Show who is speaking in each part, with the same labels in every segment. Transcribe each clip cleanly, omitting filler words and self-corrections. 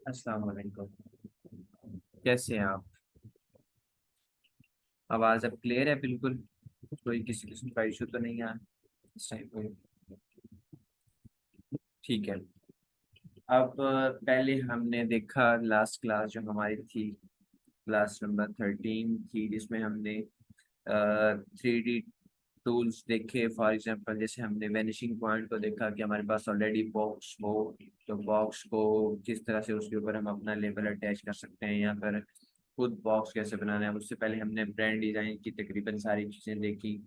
Speaker 1: अस्सलाम वालेकुम। कैसे हैं आप? आवाज़ अब क्लियर है बिल्कुल? कोई किसी किस्म का इशू तो नहीं है इस टाइम पे? ठीक है। अब पहले हमने देखा लास्ट क्लास जो हमारी थी, क्लास नंबर 13 थी, जिसमें हमने 3D टूल्स देखे। फॉर एग्जांपल जैसे हमने वैनिशिंग पॉइंट को देखा कि हमारे पास ऑलरेडी बॉक्स हो, तो बॉक्स को किस तरह से उसके ऊपर हम अपना लेबल अटैच कर सकते हैं, या फिर खुद बॉक्स कैसे बनाना है। उससे पहले हमने ब्रांड डिजाइन की तकरीबन सारी चीज़ें देखी।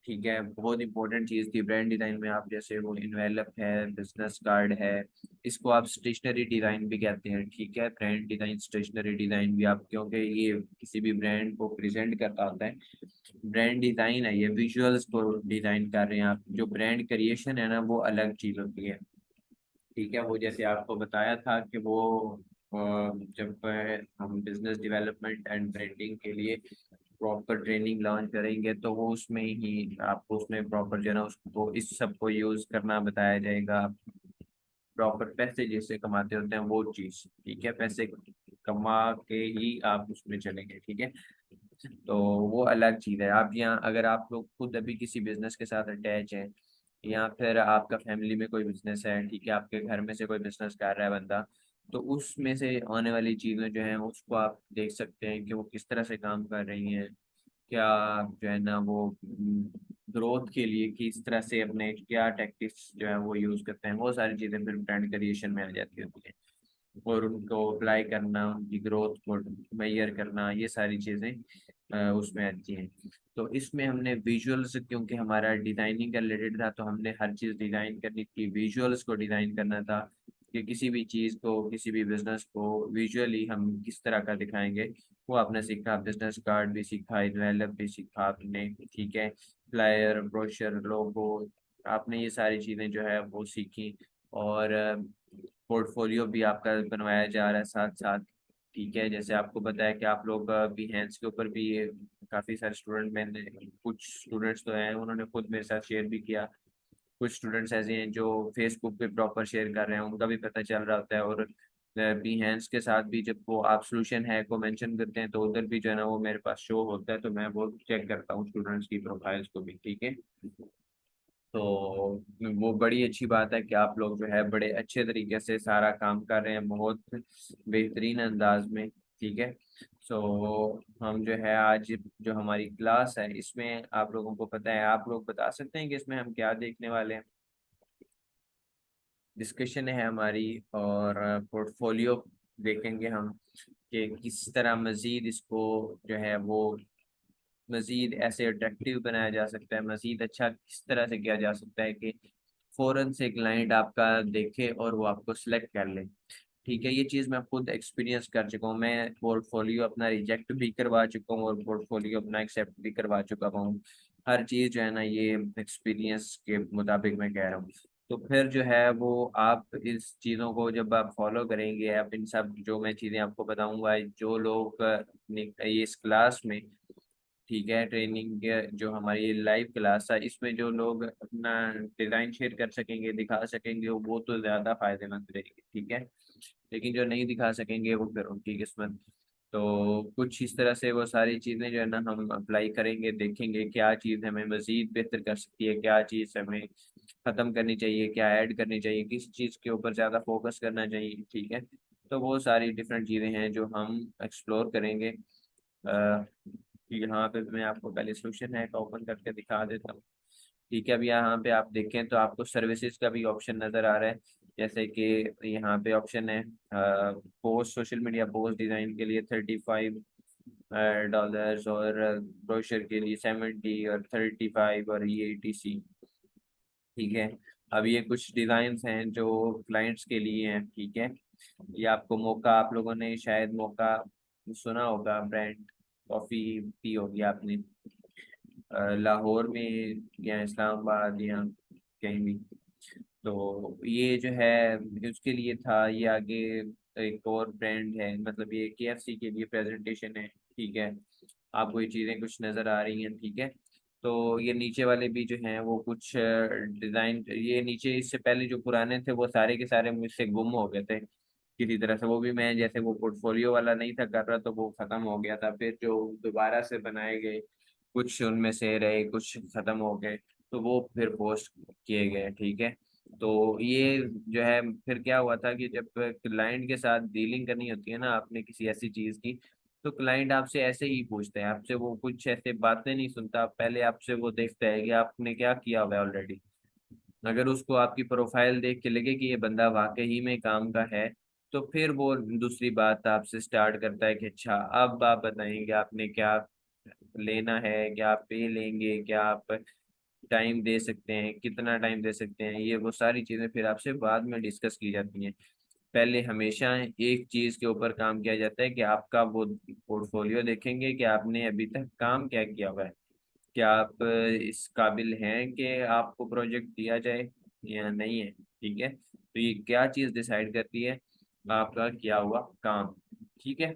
Speaker 1: ठीक है, बहुत इंपॉर्टेंट चीज़ थी ब्रांड डिज़ाइन में। आप जैसे वो इन्वेलप है, बिजनेस कार्ड है, इसको आप स्टेशनरी डिज़ाइन भी कहते हैं। ठीक है, ब्रांड डिज़ाइन, स्टेशनरी डिज़ाइन भी आप, क्योंकि ये किसी भी ब्रांड को प्रेजेंट करता होता है। ब्रांड डिज़ाइन है, ये विजुअल्स को डिज़ाइन कर रहे हैं आप। जो ब्रांड क्रिएशन है ना, वो अलग चीज़ होती है। ठीक है, वो जैसे आपको बताया था कि वो अ, जब हम बिजनेस डेवलपमेंट एंड ब्रांडिंग के लिए प्रॉपर ट्रेनिंग लॉन्च करेंगे, तो वो उसमें ही आपको उसमें प्रॉपर जो है ना उसको इस सब को यूज़ करना बताया जाएगा। प्रॉपर पैसे जैसे कमाते होते हैं वो चीज़। ठीक है, पैसे कमा के ही आप उसमें चलेंगे। ठीक है, तो वो अलग चीज़ है। आप यहाँ अगर आप लोग खुद अभी किसी बिजनेस के साथ अटैच हैं, या फिर आपका फैमिली में कोई बिजनेस है, ठीक है, आपके घर में से कोई बिजनेस कर रहा है बंदा, तो उसमें से आने वाली चीज़ें जो हैं उसको आप देख सकते हैं कि वो किस तरह से काम कर रही हैं। क्या जो है ना वो ग्रोथ के लिए किस तरह से अपने क्या टैक्टिक्स जो है वो यूज़ करते हैं, वो सारी चीज़ें फिर ब्रांड क्रिएशन में आ जाती होती हैं। और उनको अप्लाई करना, उनकी ग्रोथ को मेजर करना, ये सारी चीज़ें उसमें आती हैं। तो इसमें हमने विजुअल्स, क्योंकि हमारा डिज़ाइनिंग का रिलेटेड था, तो हमने हर चीज़ डिज़ाइन करनी थी, विजुअल्स को डिज़ाइन करना था कि किसी भी चीज़ को, किसी भी बिज़नेस को विजुअली हम किस तरह का दिखाएंगे। वो आपने सीखा, बिज़नेस कार्ड भी सीखा, इन्वेलप भी सीखा आपने। ठीक है, फ्लायर, ब्रोशर, लोगो, आपने ये सारी चीज़ें जो है वो सीखी। और पोर्टफोलियो भी आपका बनवाया जा रहा है साथ साथ। ठीक है, जैसे आपको पता है कि आप लोग बिहेंस के ऊपर भी ये काफ़ी सारे स्टूडेंट, मैंने कुछ स्टूडेंट्स तो हैं उन्होंने खुद मेरे साथ शेयर भी किया। कुछ स्टूडेंट्स ऐसे हैं जो फेसबुक पे प्रॉपर शेयर कर रहे हैं, उनका भी पता चल रहा होता है। और बिहेंस के साथ भी जब वो आप सोल्यूशन है को मेंशन करते हैं, तो उधर भी जो है ना वो मेरे पास शो होता है, तो मैं वो चेक करता हूँ स्टूडेंट्स की प्रोफाइल्स को भी। ठीक है, तो वो बड़ी अच्छी बात है कि आप लोग जो है बड़े अच्छे तरीके से सारा काम कर रहे हैं, बहुत बेहतरीन अंदाज में। ठीक है, सो हम जो है आज जो हमारी क्लास है इसमें आप लोगों को पता है, आप लोग बता सकते हैं कि इसमें हम क्या देखने वाले हैं। डिस्कशन है हमारी, और पोर्टफोलियो देखेंगे हम कि किस तरह मज़ीद इसको जो है वो मज़ीद ऐसे अट्रैक्टिव बनाया जा सकता है, मज़ीद अच्छा किस तरह से किया जा सकता है कि फ़ौरन से क्लाइंट आपका देखे और वो आपको सिलेक्ट कर ले। ठीक है, ये चीज़ मैं खुद एक्सपीरियंस कर चुका हूँ। मैं पोर्टफोलियो अपना रिजेक्ट भी करवा चुका हूँ और पोर्टफोलियो अपना एक्सेप्ट भी करवा चुका हूँ। हर चीज़ जो है ना ये एक्सपीरियंस के मुताबिक मैं कह रहा हूँ। तो फिर जो है वो आप इस चीज़ों को जब आप फॉलो करेंगे, आप इन सब जो मैं चीज़ें आपको बताऊंगा, जो लोग ये इस क्लास में, ठीक है, ट्रेनिंग के जो हमारी लाइव क्लास है इसमें जो लोग अपना डिज़ाइन शेयर कर सकेंगे, दिखा सकेंगे, वो तो ज़्यादा फायदेमंद रहेगी। ठीक है, लेकिन जो नहीं दिखा सकेंगे वो फिर उनकी किस्मत। तो कुछ इस तरह से वो सारी चीज़ें जो है ना हम अप्लाई करेंगे, देखेंगे क्या चीज़ हमें मज़ीद बेहतर कर सकती है, क्या चीज़ हमें ख़त्म करनी चाहिए, क्या ऐड करनी चाहिए, किस चीज़ के ऊपर ज़्यादा फोकस करना चाहिए। ठीक है, तो वो सारी डिफरेंट चीज़ें हैं जो हम एक्सप्लोर करेंगे। यहाँ पे मैं आपको पहले सोल्यूशन है का ओपन करके दिखा देता हूँ। ठीक है, अब यहाँ पे आप देखें तो आपको सर्विसेज का भी ऑप्शन नज़र आ रहा है। जैसे कि यहाँ पे ऑप्शन है post, social media post design के लिए $35 और ब्रोशर के लिए 70 और 35 और ये ETC। ठीक है, अब ये कुछ डिज़ाइंस हैं जो क्लाइंट्स के लिए हैं। ठीक है, ये आपको मौका, आप लोगों ने शायद मौका सुना होगा, ब्रांड कॉफ़ी पी होगी आपने, लाहौर में या इस्लामाबाद या कहीं भी। तो ये जो है उसके लिए था। ये आगे एक और ब्रांड है, मतलब ये KFC के लिए प्रेजेंटेशन है। ठीक है, आपको ये चीज़ें कुछ नज़र आ रही हैं। ठीक है, तो ये नीचे वाले भी जो हैं वो कुछ डिज़ाइन, ये नीचे इससे पहले जो पुराने थे वो सारे के सारे मुझसे गुम हो गए थे। किसी तरह से। वो भी मैं जैसे वो पोर्टफोलियो वाला नहीं था कर रहा, तो वो खत्म हो गया था। फिर जो दोबारा से बनाए गए, कुछ उनमें से रहे, कुछ खत्म हो गए, तो वो फिर पोस्ट किए गए। ठीक है। तो ये जो है, फिर क्या हुआ था कि जब क्लाइंट के साथ डीलिंग करनी होती है ना आपने किसी ऐसी चीज की, तो क्लाइंट आपसे ऐसे ही पूछते हैं, आपसे वो कुछ ऐसे बातें नहीं सुनता, पहले आपसे वो देखता है कि आपने क्या किया हुआ है ऑलरेडी। अगर उसको आपकी प्रोफाइल देख के लगे कि ये बंदा वाकई में काम का है, तो फिर वो दूसरी बात आपसे स्टार्ट करता है कि अच्छा अब आप बताएंगे आपने क्या लेना है, क्या आप पे लेंगे, क्या आप टाइम दे सकते हैं, कितना टाइम दे सकते हैं। ये वो सारी चीजें फिर आपसे बाद में डिस्कस की जाती हैं। पहले हमेशा एक चीज के ऊपर काम किया जाता है कि आपका वो पोर्टफोलियो देखेंगे कि आपने अभी तक काम क्या किया हुआ है, क्या आप इस काबिल हैं कि आपको प्रोजेक्ट दिया जाए या नहीं है। ठीक है। तो ये क्या चीज डिसाइड करती है, आपका किया हुआ काम। ठीक है।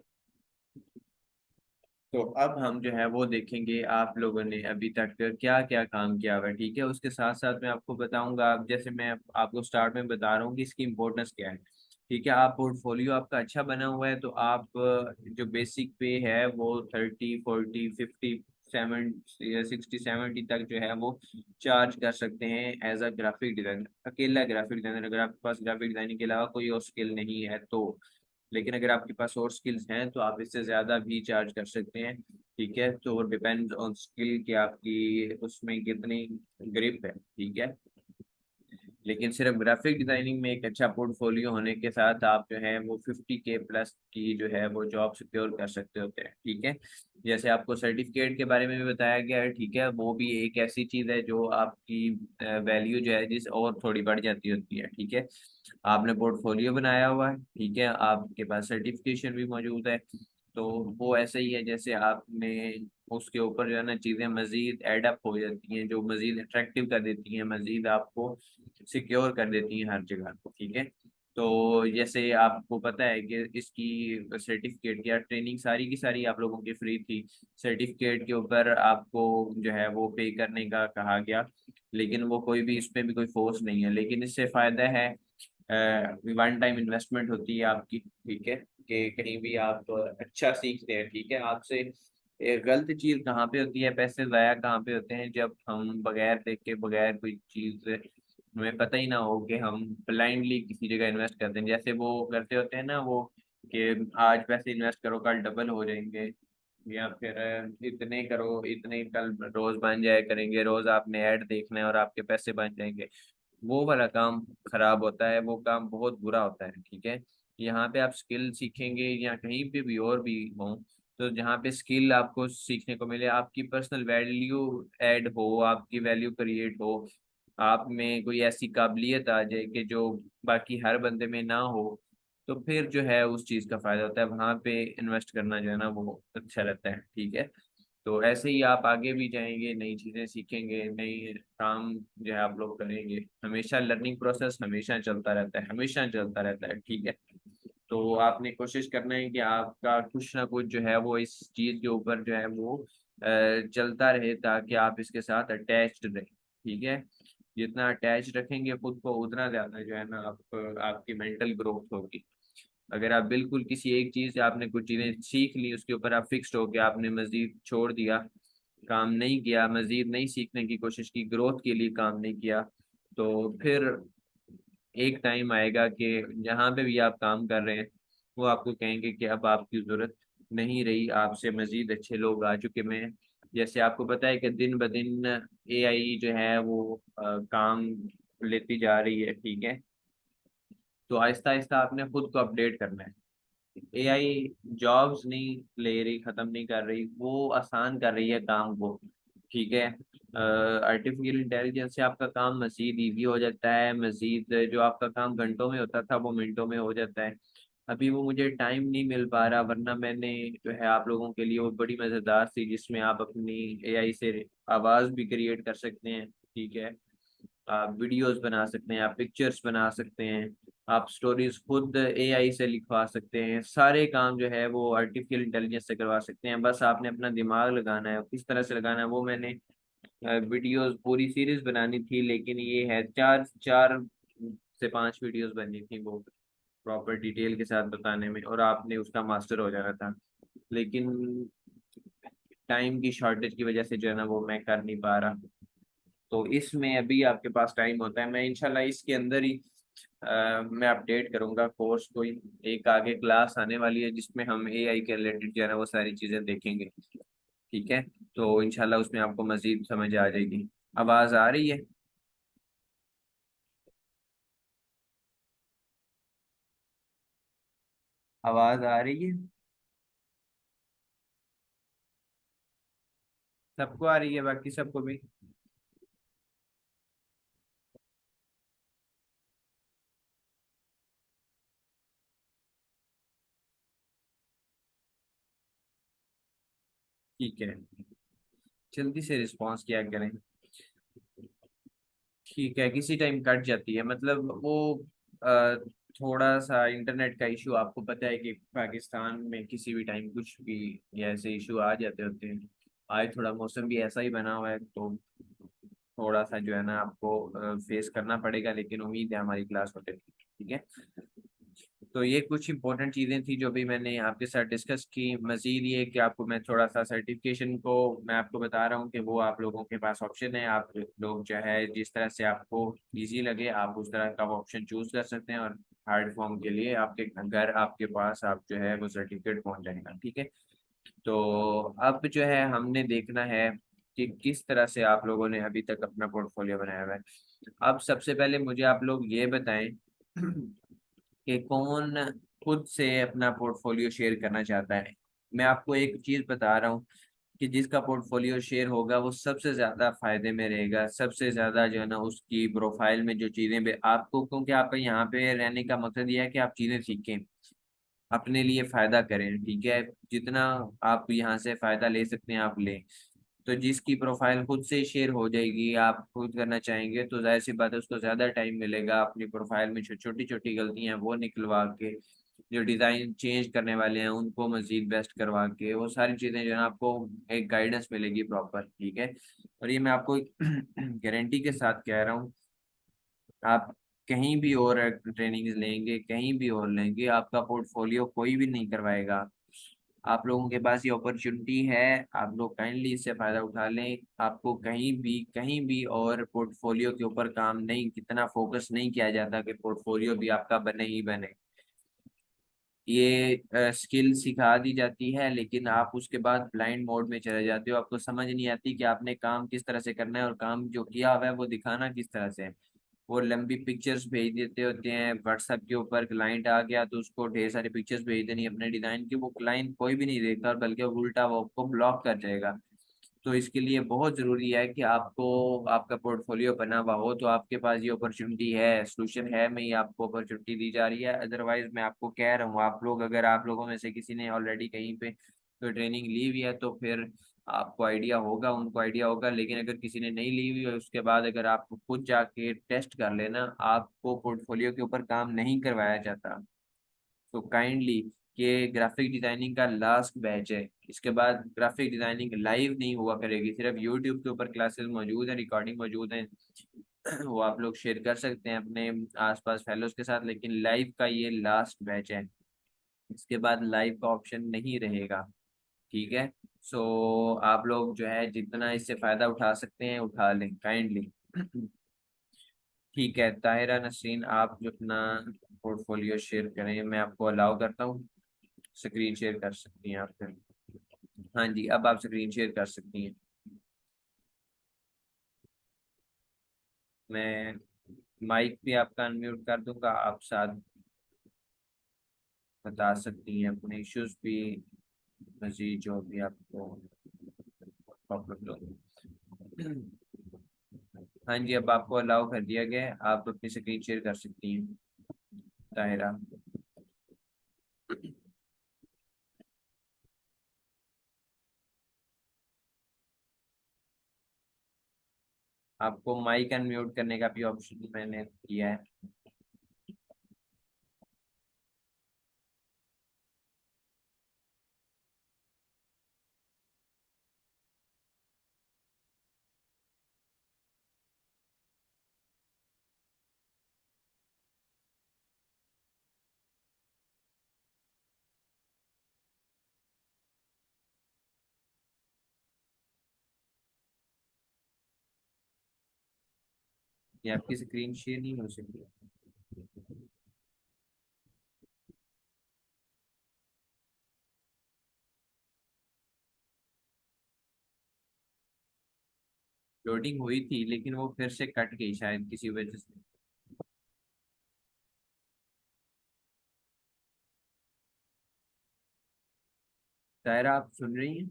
Speaker 1: तो अब हम जो है वो देखेंगे आप लोगों ने अभी तक क्या क्या काम किया हुआ है। ठीक है। उसके साथ साथ मैं आपको बताऊंगा, अब जैसे मैं आपको स्टार्ट में बता रहा हूँ कि इसकी इम्पोर्टेंस क्या है। ठीक है। आप पोर्टफोलियो आपका अच्छा बना हुआ है, तो आप जो बेसिक पे है वो 30 40 50 7 60 70 तक जो है वो चार्ज कर सकते हैं एज अ ग्राफिक डिजाइनर, अकेला ग्राफिक डिजाइनर। अगर आपके पास ग्राफिक डिजाइनिंग के अलावा कोई और स्किल नहीं है तो। लेकिन अगर आपके पास और स्किल्स हैं तो आप इससे ज़्यादा भी चार्ज कर सकते हैं। ठीक है। तो डिपेंड ऑन स्किल कि आपकी उसमें कितनी ग्रिप है। ठीक है। लेकिन सिर्फ ग्राफिक डिजाइनिंग में एक अच्छा पोर्टफोलियो होने के साथ आप जो है वो 50K प्लस की जो है वो जॉब सिक्योर कर सकते होते हैं। ठीक है। जैसे आपको सर्टिफिकेट के बारे में भी बताया गया है। ठीक है। वो भी एक ऐसी चीज है जो आपकी वैल्यू जो है जिस और थोड़ी बढ़ जाती होती है। ठीक है। आपने पोर्टफोलियो बनाया हुआ है, ठीक है, आपके पास सर्टिफिकेशन भी मौजूद है, तो वो ऐसे ही है जैसे आपने उसके ऊपर जो है ना चीज़ें मजीद एडअप हो जाती हैं, जो मजीद अट्रैक्टिव कर देती हैं, मजीद आपको सिक्योर कर देती हैं हर जगह को। ठीक है। तो जैसे आपको पता है कि इसकी सर्टिफिकेट की ट्रेनिंग सारी की सारी आप लोगों की फ्री थी। सर्टिफिकेट के ऊपर आपको जो है वो पे करने का कहा गया, लेकिन वो कोई भी इस पे भी कोई फोर्स नहीं है। लेकिन इससे फायदा है, वन टाइम इन्वेस्टमेंट होती है आपकी। ठीक है। कि कहीं भी आप अच्छा सीखते हैं। ठीक है। आपसे गलत चीज कहाँ पे होती है, पैसे जाया कहाँ पे होते हैं, जब हम बगैर देख के, बगैर कोई चीज हमें पता ही ना हो कि हम ब्लाइंडली किसी जगह इन्वेस्ट करते हैं। जैसे वो करते होते हैं ना वो, कि आज पैसे इन्वेस्ट करो कल डबल हो जाएंगे, या फिर इतने करो इतने कल रोज बन जाए करेंगे, रोज आपने ऐड देखना है और आपके पैसे बन जाएंगे। वो वाला काम खराब होता है, वो काम बहुत बुरा होता है। ठीक है। यहाँ पे आप स्किल सीखेंगे या कहीं पे भी और भी हो, तो जहाँ पे स्किल आपको सीखने को मिले, आपकी पर्सनल वैल्यू ऐड हो, आपकी वैल्यू क्रिएट हो, आप में कोई ऐसी काबिलियत आ जाए कि जो बाकी हर बंदे में ना हो, तो फिर जो है उस चीज़ का फायदा होता है। वहाँ पे इन्वेस्ट करना जो है ना वो अच्छा रहता है। ठीक है। तो ऐसे ही आप आगे भी जाएंगे, नई चीजें सीखेंगे, नई काम जो है आप लोग करेंगे। हमेशा लर्निंग प्रोसेस हमेशा चलता रहता है, हमेशा चलता रहता है। ठीक है। तो आपने कोशिश करना है कि आपका कुछ ना कुछ जो है वो इस चीज के ऊपर जो है वो चलता रहे, ताकि आप इसके साथ अटैच्ड रहें। ठीक है। जितना अटैच रखेंगे खुद को, उतना ज्यादा जो है ना आपकी मेंटल ग्रोथ होगी। अगर आप बिल्कुल किसी एक चीज से, आपने कुछ चीजें सीख ली, उसके ऊपर आप फिक्स्ड हो गया, आपने मजीद छोड़ दिया, काम नहीं किया, मजीद नहीं सीखने की कोशिश की, ग्रोथ के लिए काम नहीं किया, तो फिर एक टाइम आएगा कि जहाँ पे भी आप काम कर रहे हैं वो आपको कहेंगे कि अब आपकी जरूरत नहीं रही, आपसे मजीद अच्छे लोग आ चुके हैं। जैसे आपको पता है कि दिन ब दिन एआई जो है वो काम लेती जा रही है। ठीक है। तो आहिस्ता आहिस्ता आपने खुद को अपडेट करना है। एआई जॉब्स नहीं ले रही, खत्म नहीं कर रही, वो आसान कर रही है काम को। ठीक है। आर्टिफिशियल इंटेलिजेंस से आपका काम मजीद इजी हो जाता है, मजीद जो आपका काम घंटों में होता था वो मिनटों में हो जाता है। अभी वो मुझे टाइम नहीं मिल पा रहा, वरना मैंने जो है आप लोगों के लिए वो बड़ी मज़ेदार थी जिसमें आप अपनी एआई से आवाज़ भी क्रिएट कर सकते हैं। ठीक है। आप वीडियोस बना सकते हैं, आप पिक्चर्स बना सकते हैं, आप स्टोरीज खुद एआई से लिखवा सकते हैं, सारे काम जो है वो आर्टिफिशियल इंटेलिजेंस से करवा सकते हैं। बस आपने अपना दिमाग लगाना है, किस तरह से लगाना है वो मैंने वीडियोस पूरी सीरीज बनानी थी, लेकिन ये है 4 4 से 5 वीडियोस बननी थी वो प्रॉपर डिटेल के साथ बताने में, और आपने उसका मास्टर हो जाना था। लेकिन टाइम की शॉर्टेज की वजह से जो है ना वो मैं कर नहीं पा रहा। तो इसमें अभी आपके पास टाइम होता है, मैं इंशाल्लाह इसके अंदर ही मैं अपडेट करूंगा कोर्स को ही। एक आगे क्लास आने वाली है जिसमें हम एआई के रिलेटेड जो है ना वो सारी चीजें देखेंगे। ठीक है, तो इंशाल्लाह उसमें आपको मजीद समझ आ जाएगी। आवाज आ रही है? आवाज आ रही है? सबको आ रही है, बाकी सबको भी? ठीक है, जल्दी से रिस्पॉन्स किया करें। ठीक है, किसी टाइम कट जाती है, मतलब वो अ, थोड़ा सा इंटरनेट का इशू, आपको पता है कि पाकिस्तान में किसी भी टाइम कुछ भी ये ऐसे इशू आ जाते होते हैं। आज थोड़ा मौसम भी ऐसा ही बना हुआ है, तो थोड़ा सा जो है ना आपको फेस करना पड़ेगा, लेकिन उम्मीद है हमारी क्लास होते ठीक है। तो ये कुछ इंपॉर्टेंट चीज़ें थी जो भी मैंने आपके साथ डिस्कस की। मजीद ये कि आपको मैं थोड़ा सा सर्टिफिकेशन को मैं आपको बता रहा हूँ कि वो आप लोगों के पास ऑप्शन है, आप लोग जो है जिस तरह से आपको इजी लगे आप उस तरह का ऑप्शन चूज कर सकते हैं, और हार्ड फॉर्म के लिए आपके घर आपके पास आप जो है वो सर्टिफिकेट पहुंच जाएगा। ठीक है, तो अब जो है हमने देखना है कि किस तरह से आप लोगों ने अभी तक अपना पोर्टफोलियो बनाया हुआ है। अब सबसे पहले मुझे आप लोग ये बताएं कि कौन खुद से अपना पोर्टफोलियो शेयर करना चाहता है। मैं आपको एक चीज बता रहा हूँ कि जिसका पोर्टफोलियो शेयर होगा वो सबसे ज्यादा फायदे में रहेगा, सबसे ज्यादा जो है ना उसकी प्रोफाइल में जो चीजें भी आपको, क्योंकि आपका यहाँ पे रहने का मकसद ये है कि आप चीजें सीखें, अपने लिए फायदा करें। ठीक है, जितना आप यहाँ से फायदा ले सकते हैं आप लें। तो जिसकी प्रोफाइल खुद से शेयर हो जाएगी, आप खुद करना चाहेंगे, तो जाहिर सी बात है उसको ज्यादा टाइम मिलेगा अपनी प्रोफाइल में छोटी छोटी गलतियां वो निकलवा के, जो डिजाइन चेंज करने वाले हैं उनको मजीद बेस्ट करवा के, वो सारी चीजें जो है ना आपको एक गाइडेंस मिलेगी प्रॉपर। ठीक है, और ये मैं आपको गारंटी के साथ कह रहा हूँ, आप कहीं भी और ट्रेनिंग लेंगे, कहीं भी और लेंगे, आपका पोर्टफोलियो कोई भी नहीं करवाएगा। आप लोगों के पास ये अपॉर्चुनिटी है, आप लोग काइंडली इससे फायदा उठा लें। आपको कहीं भी और पोर्टफोलियो के ऊपर काम नहीं, कितना फोकस नहीं किया जाता कि पोर्टफोलियो भी आपका बने ही बने। ये स्किल सिखा दी जाती है, लेकिन आप उसके बाद ब्लाइंड मोड में चले जाते हो, आपको समझ नहीं आती कि आपने काम किस तरह से करना है, और काम जो किया हुआ है वो दिखाना किस तरह से है। वो लंबी पिक्चर्स भेज देते होते हैं व्हाट्सएप के ऊपर, क्लाइंट आ गया तो उसको ढेर सारी पिक्चर्स भेज देनी अपने डिजाइन की, वो क्लाइंट कोई भी नहीं देखता, और बल्कि वो उल्टा वो आपको ब्लॉक कर जाएगा। तो इसके लिए बहुत जरूरी है कि आपको आपका पोर्टफोलियो बना हुआ हो, तो आपके पास ये अपॉर्चुनिटी है, सोल्यूशन है, में ये आपको अपॉर्चुनिटी दी जा रही है। अदरवाइज मैं आपको कह रहा हूँ, आप लोग अगर आप लोगों में से किसी ने ऑलरेडी कहीं पे तो ट्रेनिंग ली हुई है तो फिर आपको आइडिया होगा, उनको आइडिया होगा, लेकिन अगर किसी ने नहीं ली हुई है उसके बाद अगर आप खुद जाके टेस्ट कर लेना, आपको पोर्टफोलियो के ऊपर काम नहीं करवाया जाता। तो काइंडली, कि ग्राफिक डिजाइनिंग का लास्ट बैच है, इसके बाद ग्राफिक डिजाइनिंग लाइव नहीं हुआ करेगी, सिर्फ यूट्यूब के ऊपर क्लासेस मौजूद हैं, रिकॉर्डिंग मौजूद हैं, वो आप लोग शेयर कर सकते हैं अपने आसपास फेलोज के साथ, लेकिन लाइव का ये लास्ट बैच है, इसके बाद लाइव का ऑप्शन नहीं रहेगा। ठीक है, सो आप लोग जो है जितना इससे फायदा उठा सकते हैं उठा लें काइंडली। ठीक है, ताहिरा नसरीन, आप जो अपना पोर्टफोलियो शेयर करें, मैं आपको अलाउ करता हूँ। स्क्रीन शेयर कर सकती हैं आप फिर। हाँ जी, अब आप स्क्रीन शेयर कर सकती हैं। मैं माइक भी आपका अनम्यूट कर दूंगा, आप साथ बता सकती हैं अपने इश्यूज भी, मजीद जो भी आपको प्रॉब्लम हो। हाँ जी, अब आपको अलाउ कर दिया गया है, आप अपनी स्क्रीन शेयर कर सकती हैं ताहिरा। आपको माइक अनम्यूट करने का भी ऑप्शन मैंने दिया है। ये आपकी स्क्रीन शेयर नहीं हो सकती। लोडिंग हुई थी लेकिन वो फिर से कट गई शायद किसी वजह से। तायरा आप सुन रही हैं?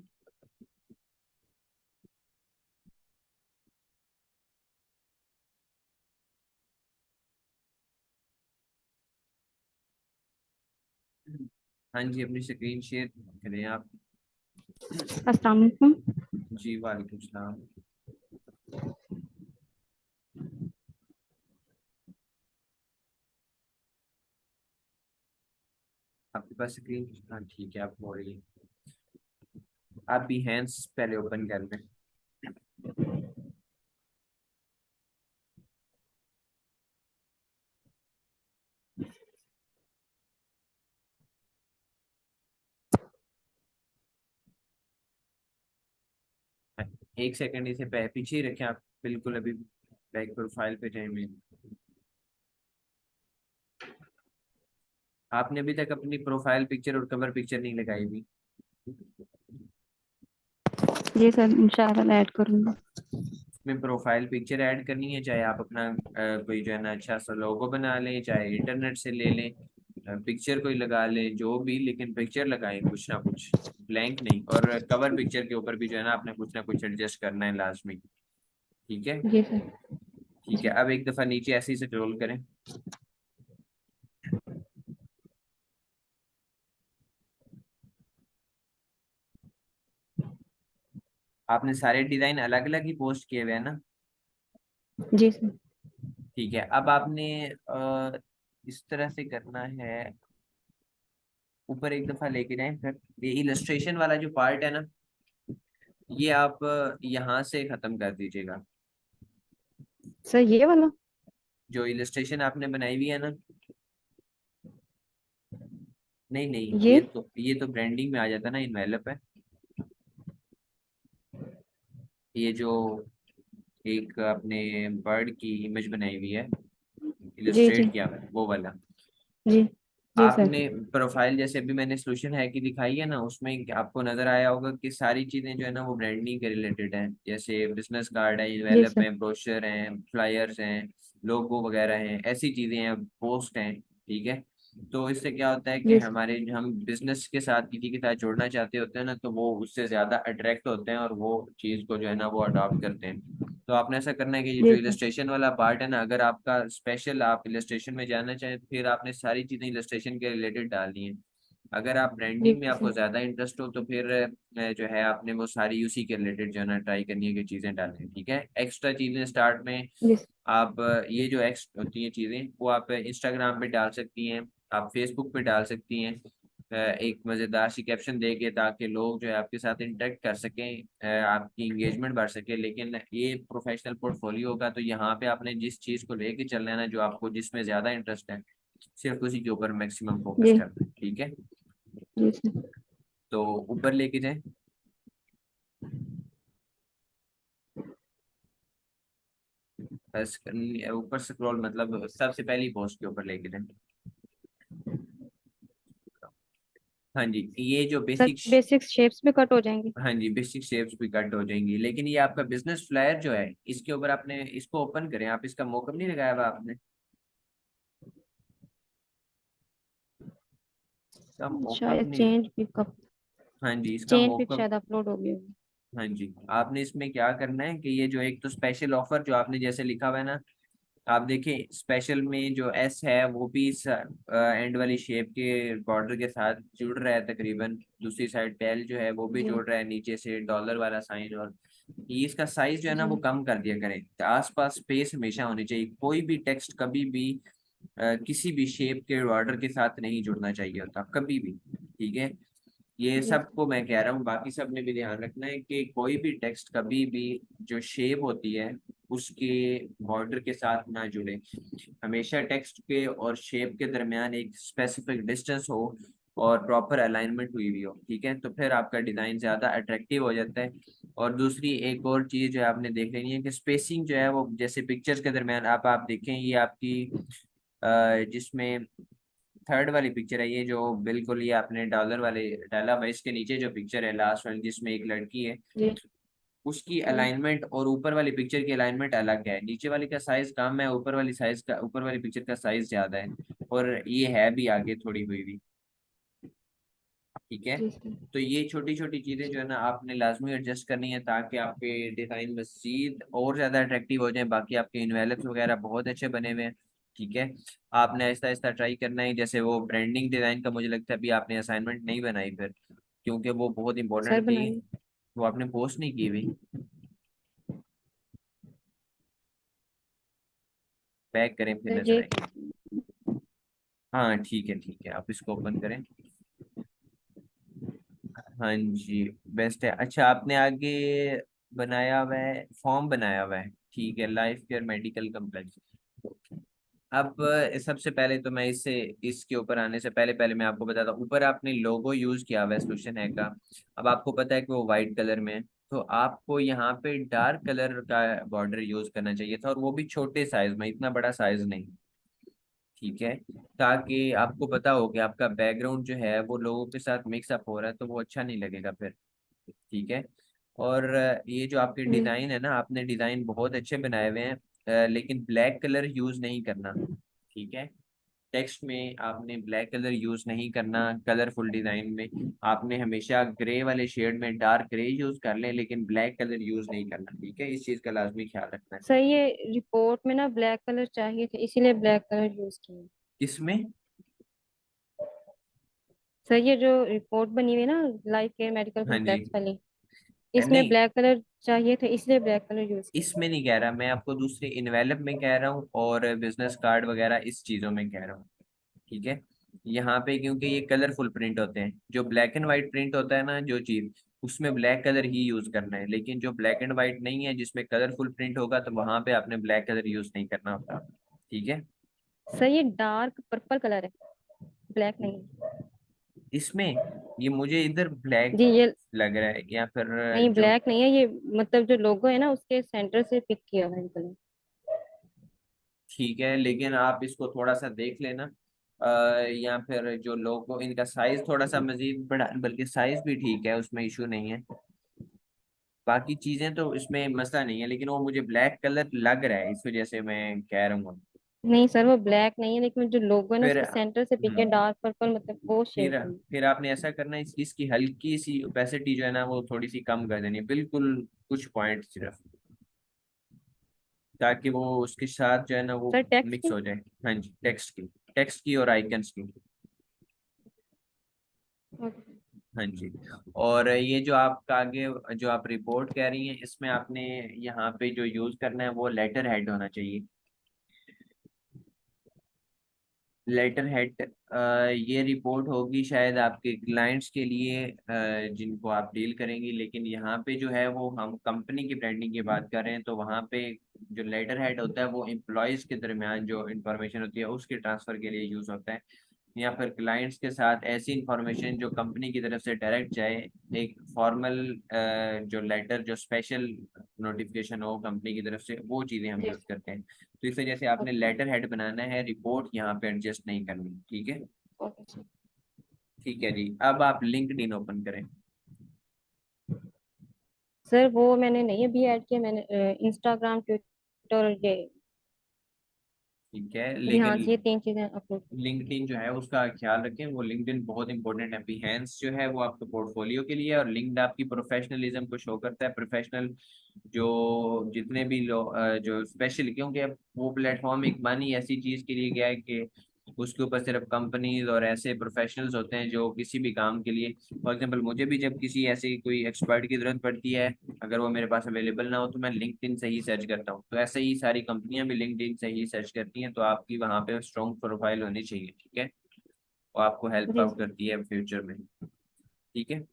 Speaker 1: हाँ जी, अपनी स्क्रीन शेयर करें आप।
Speaker 2: अस्सलाम वालेकुम।
Speaker 1: जी वालेकुम सलाम। आपके पास स्क्रीन, हाँ ठीक है, आप बोलिए। आप भी हैंड्स पहले ओपन कर लें। हाँ, एक सेकंड इसे पीछे ही रखें आप। बिल्कुल अभी बैक प्रोफाइल पे जाए में। आपने अभी तक अपनी प्रोफाइल पिक्चर और कवर पिक्चर नहीं लगाई हुई।
Speaker 2: जी सर, इंशाल्लाह ऐड करूंगा।
Speaker 1: में प्रोफाइल पिक्चर ऐड करनी है, चाहे आप अपना कोई जो है ना अच्छा सा लोगो बना लें, चाहे इंटरनेट से ले लें, पिक्चर कोई लगा लें, जो भी, लेकिन पिक्चर लगाएं कुछ ना कुछ, ब्लैंक नहीं। और कवर पिक्चर के ऊपर भी जो है ना आपने कुछ ना कुछ एडजस्ट करना है लाजमी। ठीक है।
Speaker 2: जी सर।
Speaker 1: ठीक है,
Speaker 2: जी।
Speaker 1: अब एक दफा नीचे ऐसे ही स्क्रॉल करें। आपने सारे डिजाइन अलग अलग ही पोस्ट किए हुए हैं ना?
Speaker 2: जी सर।
Speaker 1: ठीक है, अब आपने इस तरह से करना है। ऊपर एक दफा लेके जाएं, फिर ये इलस्ट्रेशन वाला जो पार्ट है ना, ये आप यहाँ से खत्म कर दीजिएगा।
Speaker 2: सर ये वाला।
Speaker 1: जो इलस्ट्रेशन आपने बनाई हुई है ना, नहीं नहीं,
Speaker 2: ये।
Speaker 1: ये तो ब्रांडिंग में आ जाता है ना, इन्वेलप है। ये जो एक आपने बर्ड की इमेज बनाई हुई है,
Speaker 2: जी जी।
Speaker 1: इलस्ट्रेट किया हुआ है, वो वाला।
Speaker 2: जी। जी सर।
Speaker 1: आपने प्रोफाइल जैसे अभी मैंने सोल्यूशन है कि दिखाई है ना, उसमें आपको नजर आया होगा कि सारी चीजें जो है ना वो ब्रांडिंग के रिलेटेड हैं। जैसे बिजनेस कार्ड है,
Speaker 2: जी
Speaker 1: इन्वेलप
Speaker 2: सर।
Speaker 1: है, ब्रोशर हैं, फ्लायर्स हैं, लोगो वगैरह हैं, ऐसी चीजें हैं, पोस्ट हैं। ठीक है। तो इससे क्या होता है कि
Speaker 2: जी सर।
Speaker 1: हमारे हम बिजनेस के साथ किसी के साथ जुड़ना चाहते होते हैं ना, तो वो उससे ज्यादा अट्रैक्ट होते हैं और वो चीज को जो है ना वो अडॉप्ट करते हैं। तो आपने ऐसा करना है कि ये जो
Speaker 2: जी सर।
Speaker 1: इलस्ट्रेशन वाला पार्ट है ना, अगर आपका स्पेशल आप इलस्ट्रेशन में जाना चाहें तो फिर आपने सारी चीजें इलस्ट्रेशन के रिलेटेड डालनी है। अगर आप
Speaker 2: जी
Speaker 1: ब्रांडिंग में आपको
Speaker 2: सर।
Speaker 1: ज्यादा इंटरेस्ट हो तो फिर जो है आपने वो सारी उसी के रिलेटेड जो है ना ट्राई करनी है कि चीजें डालें। ठीक है। एक्स्ट्रा चीजें स्टार्ट में
Speaker 2: जी सर।
Speaker 1: आप ये जो एक्स होती हैं चीजें वो आप इंस्टाग्राम पे डाल सकती हैं, आप फेसबुक पे डाल सकती हैं, एक मजेदार सी कैप्शन देके, ताकि लोग जो है आपके साथ इंटरेक्ट कर सकें, आपकी इंगेजमेंट बढ़ सके। लेकिन ये प्रोफेशनल पोर्टफोलियो होगा तो यहाँ पे आपने जिस चीज को लेके चलना है ना, जो आपको जिसमें ज्यादा इंटरेस्ट है, सिर्फ उसी के ऊपर मैक्सिमम फोकस
Speaker 2: जी।
Speaker 1: करना है। ठीक है।
Speaker 2: जी सर।
Speaker 1: तो ऊपर लेके जाएं। बस ऊपर स्क्रॉल, मतलब सबसे पहली पोस्ट के ऊपर लेके जाएं। हाँ जी, ये जो
Speaker 2: सर
Speaker 1: बेसिक,
Speaker 2: बेसिक शेप्स में कट हो जाएंगे।
Speaker 1: हाँ जी बेसिक शेप्स भी कट हो जाएंगी, लेकिन ये आपका बिजनेस फ्लायर जो है, इसके ऊपर आपने इसको ओपन करें। आप इसका मौकम नहीं लगाया हुआ आपने? इसका मौकम
Speaker 2: शायद
Speaker 1: नहीं।
Speaker 2: Change pickup.
Speaker 1: हाँ जी, इसका
Speaker 2: चेंज पिक
Speaker 1: मौकम।
Speaker 2: शायद अपलोड हो गया होगा।
Speaker 1: हाँ जी, आपने इसमें क्या करना है कि ये जो एक तो स्पेशल ऑफर जो आपने जैसे लिखा हुआ है ना, आप देखिए स्पेशल में जो एस है वो भी इस एंड वाली शेप के बॉर्डर के साथ जुड़ रहा है तकरीबन। दूसरी साइड टेल जो है वो भी
Speaker 2: जी।
Speaker 1: जुड़ रहा है नीचे से डॉलर वाला साइन। और ये इसका साइज जो है ना वो
Speaker 2: जी।
Speaker 1: कम कर दिया करें। तो आसपास स्पेस हमेशा होनी चाहिए। कोई भी टेक्स्ट कभी भी किसी भी शेप के बॉर्डर के साथ नहीं जुड़ना चाहिए होता कभी भी। ठीक है। ये
Speaker 2: जी।
Speaker 1: सबको मैं कह रहा हूँ, बाकी सब ने भी ध्यान रखना है कि कोई भी टेक्स्ट कभी भी जो शेप होती है उसके बॉर्डर के साथ ना जुड़े। हमेशा टेक्स्ट के और शेप के दरमियान एक स्पेसिफिक डिस्टेंस हो, और प्रॉपर अलाइनमेंट हुई हुई हो, ठीक है, तो फिर आपका डिजाइन ज्यादा अट्रैक्टिव हो जाता है। और दूसरी एक और चीज जो है आपने देख लेनी है कि स्पेसिंग जो है वो जैसे पिक्चर्स के दरमियान आप देखें, ये आपकी जिसमें थर्ड वाली पिक्चर है, ये जो बिल्कुल ये आपने डॉलर वाले डाला हुआ है, इसके नीचे जो पिक्चर है लास्ट वाली जिसमें एक लड़की है,
Speaker 2: जी
Speaker 1: उसकी
Speaker 2: जी
Speaker 1: अलाइनमेंट और ऊपर वाली पिक्चर की अलाइनमेंट अलग है। नीचे वाली का साइज कम है, ऊपर वाली पिक्चर का साइज ज्यादा है, और ये है भी आगे थोड़ी हुई भी, ठीक है।
Speaker 2: जी सर।
Speaker 1: तो ये छोटी छोटी चीजें जो है ना आपने लाजमी एडजस्ट करनी है ताकि आपके डिजाइन मजीद और ज्यादा अट्रैक्टिव हो जाए। बाकी आपके इन्वेलप्स वगैरह बहुत अच्छे बने हुए हैं, ठीक है। आपने आहिस्ता आहिस्ता ट्राई करना है। जैसे वो ब्रांडिंग डिजाइन का मुझे लगता है अभी आपने असाइनमेंट नहीं बनाई फिर, क्योंकि वो बहुत
Speaker 2: सर
Speaker 1: इंपॉर्टेंट थी।
Speaker 2: बनाइए।
Speaker 1: वो आपने पोस्ट नहीं की हुई, पैक करें फिर
Speaker 2: सर
Speaker 1: नजर
Speaker 2: ये
Speaker 1: आएगी। हाँ ठीक है, ठीक है, आप इसको ओपन करें। हाँ जी, बेस्ट है। अच्छा, आपने आगे बनाया हुआ है, फॉर्म बनाया हुआ है, ठीक है, लाइफ केयर मेडिकल कम्प्लेक्स। अब सबसे पहले तो मैं इससे इसके ऊपर आने से पहले पहले मैं आपको बताता हूँ, ऊपर आपने लोगो यूज किया हुआ है सोल्यूशन है का। अब आपको पता है कि वो वाइट कलर में है, तो आपको यहाँ पे डार्क कलर का बॉर्डर यूज करना चाहिए था, और वो भी छोटे साइज में, इतना बड़ा साइज नहीं, ठीक है। ताकि आपको पता हो कि आपका बैकग्राउंड जो है वो लोगों के साथ मिक्स अप हो रहा है, तो वो अच्छा नहीं लगेगा फिर, ठीक है। और ये जो आपके
Speaker 2: जी
Speaker 1: डिजाइन है ना, आपने डिजाइन बहुत अच्छे बनाए हुए हैं, लेकिन ब्लैक कलर यूज नहीं करना, ठीक है। टेक्स्ट में आपने ब्लैक कलर यूज नहीं करना, कलरफुल डिजाइन में आपने हमेशा ग्रे वाले शेड में डार्क ग्रे यूज कर लें, लेकिन ब्लैक कलर यूज नहीं करना, ठीक है, इस चीज का लाजमी ख्याल रखना है।
Speaker 2: सर, ये रिपोर्ट में ना ब्लैक कलर चाहिए थे, इसीलिए ब्लैक कलर यूज किया।
Speaker 1: इसमें
Speaker 2: सर ये जो रिपोर्ट बनी हुई है ना, लाइफ केयर मेडिकल
Speaker 1: हाँ जी,
Speaker 2: कॉम्प्लेक्स वाली, इसमें
Speaker 1: नहीं,
Speaker 2: ब्लैक कलर चाहिए थे, इसलिए ब्लैक कलर यूज किया।
Speaker 1: इसमें नहीं कह रहा मैं आपको, दूसरे इन्वेलप में कह रहा हूँ और बिजनेस कार्ड वगैरह इस चीजों में कह रहा हूँ, ठीक है। यहाँ पे क्योंकि ये कलरफुल प्रिंट होते हैं, जो ब्लैक एंड व्हाइट प्रिंट होता है ना जो चीज, उसमें ब्लैक कलर ही यूज करना है, लेकिन जो ब्लैक एंड व्हाइट नहीं है जिसमें कलरफुल प्रिंट होगा तो वहां पे आपने ब्लैक कलर यूज नहीं करना होता, ठीक है।
Speaker 2: सर ये डार्क पर्पल कलर है, ब्लैक नहीं।
Speaker 1: इसमें ये मुझे इधर ब्लैक
Speaker 2: जी ये
Speaker 1: लग रहा है, या फिर
Speaker 2: नहीं,
Speaker 1: जो,
Speaker 2: ब्लैक नहीं है ये, मतलब जो लोगो है ना उसके सेंटर से पिक किया हुआ है ये कलर।
Speaker 1: ठीक है, लेकिन आप इसको थोड़ा सा देख लेना, या फिर जो लोगो इनका साइज थोड़ा सा मजीद बढ़ा, बल्कि साइज भी ठीक है, उसमें इशू नहीं है। बाकी चीजें तो इसमें मसला नहीं है, लेकिन वो मुझे ब्लैक कलर लग रहा है, इस वजह से मैं कह रहा हूँ।
Speaker 2: नहीं सर, वो ब्लैक नहीं है, लेकिन जो लोगो है ना
Speaker 1: फिर
Speaker 2: उसके सेंटर से पिक है डार्क पर्पल, मतलब वो शेड
Speaker 1: फिर
Speaker 2: है।
Speaker 1: फिर आपने ऐसा करना है, इसकी हल्की सी ओपेसिटी जो है ना वो थोड़ी सी कम कर देनी है, बिल्कुल कुछ पॉइंट सिर्फ, ताकि वो उसके साथ जो है ना वो
Speaker 2: सर टेक्स्ट
Speaker 1: मिक्स हो जाए। हाँ जी, टेक्स्ट की और आइकन्स की। हाँ जी। और ये जो आपका आगे जो आप रिपोर्ट कह रही हैं, इसमें आपने यहाँ पे जो यूज करना है वो लेटर हेड होना चाहिए। लेटर हेड, ये रिपोर्ट होगी शायद आपके क्लाइंट्स के लिए, जिनको आप डील करेंगी, लेकिन यहाँ पे जो है वो हम कंपनी की ब्रांडिंग की बात कर रहे हैं, तो वहाँ पे जो लेटर हेड होता है वो एम्प्लॉयज के दरमियान जो इंफॉर्मेशन होती है उसके ट्रांसफर के लिए यूज होता है, या फिर क्लाइंट्स के साथ ऐसी इंफॉर्मेशन जो कंपनी की तरफ से डायरेक्ट जाए, एक फॉर्मल जो लेटर जो स्पेशल नोटिफिकेशन हो कंपनी की तरफ से, वो चीज़ें हम
Speaker 2: जी
Speaker 1: यूज करते हैं। तो इस वजह से आपने
Speaker 2: ओके।
Speaker 1: लेटर हेड बनाना है, रिपोर्ट यहाँ पे एडजस्ट नहीं करनी, ठीक है।
Speaker 2: Okay sir.
Speaker 1: ठीक है जी, अब आप लिंक्डइन ओपन करें।
Speaker 2: सर वो मैंने नहीं अभी ऐड किया, मैंने इंस्टाग्राम, ट्विटर और ये,
Speaker 1: ठीक है,
Speaker 2: जी हाँ,
Speaker 1: लेकिन
Speaker 2: ये तीन चीजें अपलोड की।
Speaker 1: लिंक्डइन जो है उसका ख्याल रखें, वो लिंक्डइन बहुत इंपॉर्टेंट है। बिहेंस जो है वो आपके पोर्टफोलियो के लिए है, और लिंक्ड आपकी प्रोफेशनलिज्म को शो करता है, प्रोफेशनल जो जितने भी लोग जो स्पेशल, क्योंकि अब वो प्लेटफॉर्म एक मानी ऐसी चीज के लिए गया है कि उसके ऊपर सिर्फ कंपनीज और ऐसे प्रोफेशनल्स होते हैं जो किसी भी काम के लिए, फॉर एग्जांपल मुझे भी जब किसी ऐसी कोई एक्सपर्ट की जरूरत पड़ती है, अगर वो मेरे पास अवेलेबल ना हो तो मैं लिंक्डइन से ही सर्च करता हूँ, तो ऐसे ही सारी कंपनियां भी लिंक्डइन से ही सर्च करती हैं, तो आपकी वहाँ पे स्ट्रॉन्ग प्रोफाइल होनी चाहिए, ठीक है। वो आपको हेल्प
Speaker 2: जी
Speaker 1: आउट
Speaker 2: सर।
Speaker 1: करती है फ्यूचर में, ठीक है।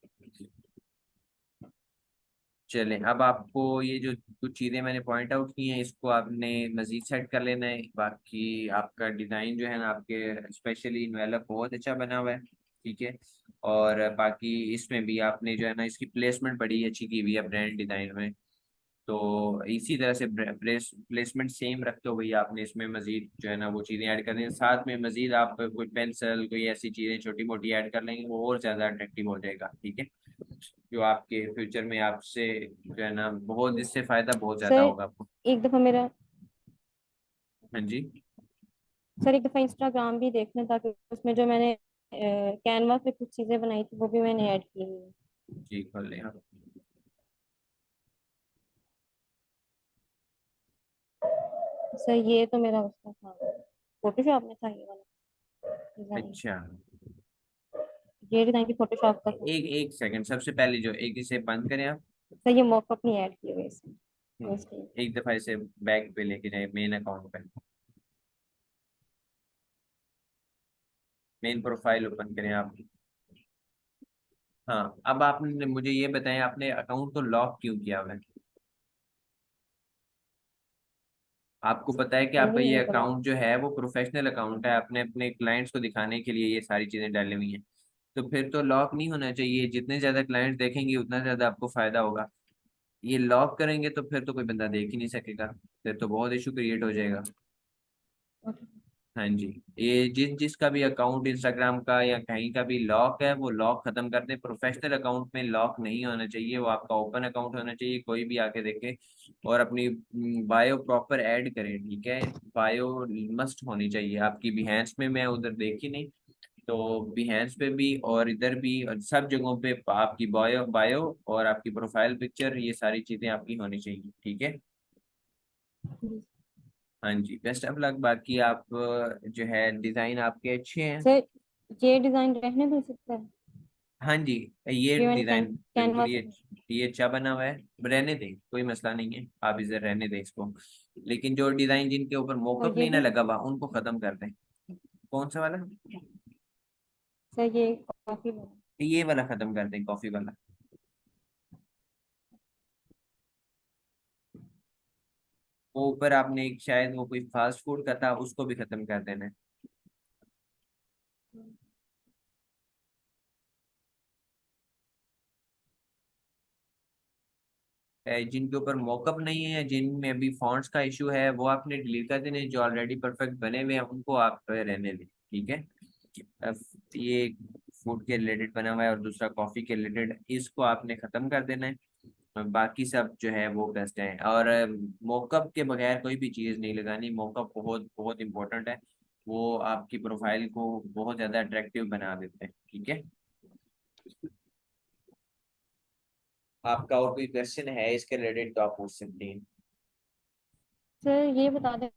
Speaker 1: चलें, अब आपको ये जो कुछ चीज़ें मैंने पॉइंट आउट की हैं इसको आपने मजीद सेट कर लेना है। बाकी आपका डिज़ाइन जो है ना आपके स्पेशली इन्वेलप बहुत अच्छा बना हुआ है, ठीक है। और बाकी इसमें भी आपने जो है ना इसकी प्लेसमेंट बड़ी अच्छी की हुई है ब्रांड डिजाइन में। तो इसी तरह से प्लेसमेंट सेम रखते हो भैया, आपने इसमें मजीद जो है ना वो चीज़ें ऐड कर दें, साथ में मजीद आप कोई पेंसिल कोई ऐसी चीज़ें छोटी मोटी ऐड कर लेंगे, वो और ज़्यादा अट्रैक्टिव हो जाएगा। ठीक है, जो आपके फ्यूचर में आपसे जो है ना बहुत इससे फायदा बहुत ज़्यादा
Speaker 2: सर
Speaker 1: होगा आपको।
Speaker 2: एक दफ़ा मेरा
Speaker 1: हाँ जी।
Speaker 2: सर एक दफ़ा इंस्टाग्राम भी देखना, ताकि उसमें जो मैंने कैनवा पे कुछ चीज़ें बनाई थी वो भी मैंने ऐड की हुई है।
Speaker 1: जी खोल लें आप।
Speaker 2: सर ये तो मेरा उसका था, फोटोशॉप में था ये वाला डिज़ाइन।
Speaker 1: अच्छा,
Speaker 2: ये डिज़ाइन भी फोटोशॉप का था।
Speaker 1: एक एक सेकंड, सबसे पहले जो एक इसे बंद करें आप।
Speaker 2: सर ये मॉकअप नहीं ऐड किए हुए इसमें, तो इसलिए।
Speaker 1: एक दफा इसे बैक पे लेके जाए, मेन अकाउंट पे, मेन प्रोफाइल ओपन करें आप। हाँ, अब आपने मुझे ये बताएं, आपने अकाउंट तो लॉक क्यों किया हुआ है? आपको पता है कि
Speaker 2: सर
Speaker 1: आपका
Speaker 2: नहीं
Speaker 1: ये
Speaker 2: मेरे को लगा।
Speaker 1: अकाउंट जो है वो प्रोफेशनल अकाउंट है, आपने अपने क्लाइंट्स को दिखाने के लिए ये सारी चीजें डाली हुई हैं। तो फिर तो लॉक नहीं होना चाहिए, जितने ज्यादा क्लाइंट्स देखेंगे उतना ज्यादा आपको फायदा होगा। ये लॉक करेंगे तो फिर तो कोई बंदा देख ही नहीं सकेगा, फिर तो बहुत इशू क्रिएट हो जाएगा। हाँ जी, ये जिसका भी अकाउंट इंस्टाग्राम का या कहीं का भी लॉक है वो लॉक खत्म कर दे। प्रोफेशनल अकाउंट में लॉक नहीं होना चाहिए, वो आपका ओपन अकाउंट होना चाहिए, कोई भी आके देखे। और अपनी बायो प्रॉपर ऐड करें, ठीक है। बायो मस्ट होनी चाहिए आपकी। बिहेंस में मैं उधर देखी नहीं, तो बिहेंस पे भी और इधर भी और सब जगहों पे आपकी बायो बायो और आपकी प्रोफाइल पिक्चर, ये सारी चीजें आपकी होनी चाहिए। ठीक है। हाँ जी, बेस्ट ऑफ लक। बाकी आप जो है डिजाइन आपके अच्छे हैं।
Speaker 2: सर ये डिज़ाइन रहने दो सकता है?
Speaker 1: हाँ जी, ये
Speaker 2: ये मैंने
Speaker 1: डिजाइन बिल्कुल
Speaker 2: कैनवा से।
Speaker 1: ये अच्छा बना हुआ है। रहने दें, कोई मसला नहीं है, आप इधर रहने दें इसको। लेकिन जो डिजाइन जिनके ऊपर
Speaker 2: और
Speaker 1: मोकअप
Speaker 2: ये
Speaker 1: नहीं ना
Speaker 2: भी
Speaker 1: लगा हुआ उनको खत्म कर दें। कौन सा वाला?
Speaker 2: सर, ये काफी बड़ा।
Speaker 1: ये वाला खत्म कर दें, कॉफी वाला। वो ऊपर आपने एक शायद वो कोई फास्ट फूड का था, उसको भी खत्म कर देना है। जिनके ऊपर मॉकअप नहीं है, जिनमें अभी फॉन्ट्स का इशू है, वो आपने डिलीट कर देने। जो ऑलरेडी परफेक्ट बने हुए हैं उनको आप रहने दें। ठीक है। अब ये फूड के रिलेटेड बना हुआ है और दूसरा कॉफी के रिलेटेड, इसको आपने खत्म कर देना है। और बाकी सब जो है वो बेस्ट है। और मॉकअप के बगैर कोई भी चीज़ नहीं लगानी, मॉकअप बहुत बहुत इंपॉर्टेंट है। वो आपकी प्रोफाइल को बहुत ज़्यादा अट्रैक्टिव बना देते हैं। ठीक है। आपका और कोई क्वेश्चन है इसके रिलेटेड तो आप पूछ सकते हैं।
Speaker 2: सर ये बता दें